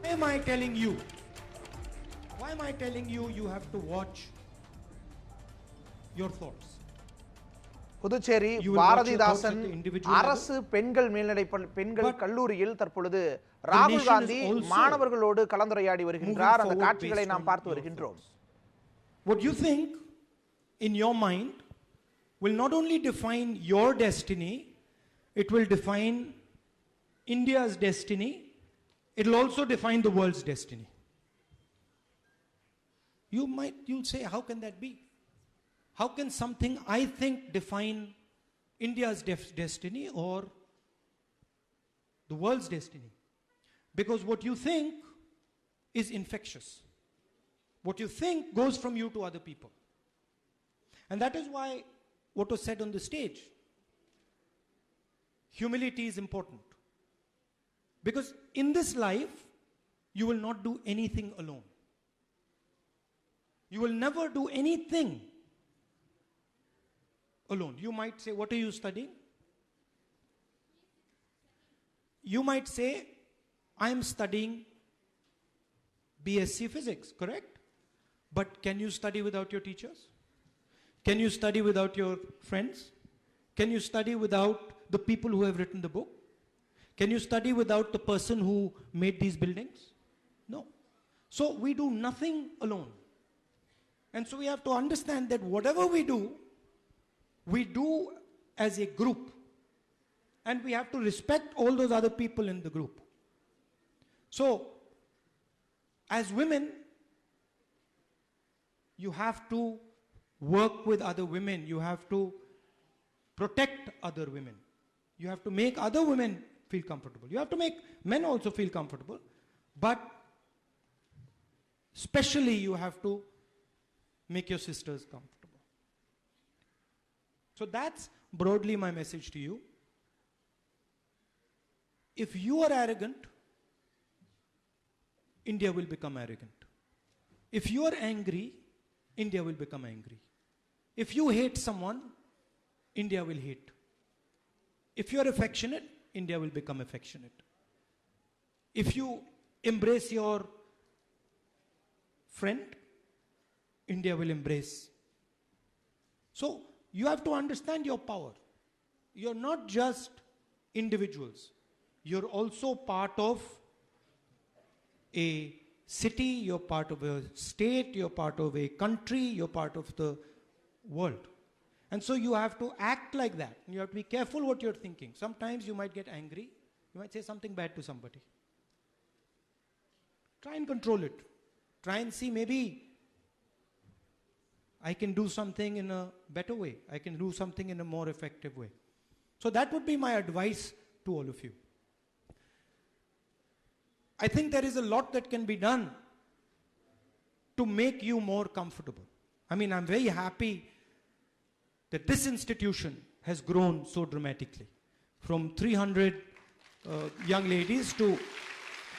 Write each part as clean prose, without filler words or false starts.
Why am I telling you? Why am I telling you you have to watch your thoughts? Puducherry Bharathidasan அரசு பெண்கள் பெண்கள் கல்லூரியில் தற்பொழுது ராகுல் காந்தி மாணவர்களோடு கலந்துரையாடி வருகின்றார். அந்த காட்சிகளை நாம் பார்த்து வருகின்றோம். What you think in your mind will not only define your destiny, it will define India's destiny. It will also define the world's destiny. You'll say, how can that be? How can something I think define India's destiny or the world's destiny? Because what you think is infectious. What you think goes from you to other people. And that is why what was said on the stage, humility is important. Because in this life, you will not do anything alone. You will never do anything alone. You might say, what are you studying? You might say, I am studying BSc Physics, correct? But can you study without your teachers? Can you study without your friends? Can you study without the people who have written the book? Can you study without the person who made these buildings? No. So we do nothing alone. And so we have to understand that whatever we do as a group. And we have to respect all those other people in the group. So, as women, you have to work with other women. You have to protect other women. You have to make other women feel comfortable. You have to make men also feel comfortable. But especially you have to make your sisters comfortable. So that's broadly my message to you. If you are arrogant, India will become arrogant. If you are angry, India will become angry. If you hate someone, India will hate. If you are affectionate, India will become affectionate. If you embrace your friend, India will embrace. So, you have to understand your power. You're not just individuals. You're also part of a city, you're part of a state, you're part of a country, you're part of the world. And so you have to act like that. You have to be careful what you're thinking. Sometimes you might get angry. You might say something bad to somebody. Try and control it. Try and see, maybe I can do something in a better way. I can do something in a more effective way. So that would be my advice to all of you. I think there is a lot that can be done to make you more comfortable. I mean, I'm very happy that this institution has grown so dramatically. From 300 young ladies to,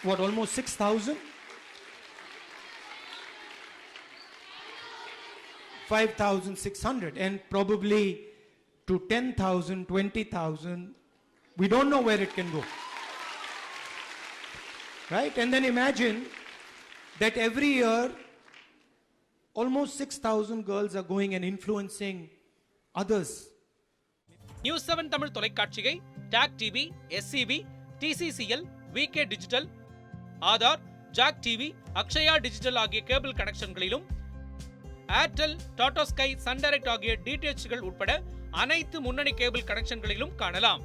almost 6,000? 5,600, and probably to 10,000, 20,000. We don't know where it can go. Right? And then imagine that every year, almost 6,000 girls are going and influencing others. News 7 Tamil தொலைக்காட்சியை TAG TV, SCB, TCCL, VK Digital, Aadhar, JAG TV, Akshaya Digital ஆகிய cable கனெக்ஷன்களிலும் Airtel, Tata sky, Sun Direct ஆகிய DTHகள் உட்பட அனைத்து முன்னணி cable கனெக்ஷன்களிலும் காணலாம்.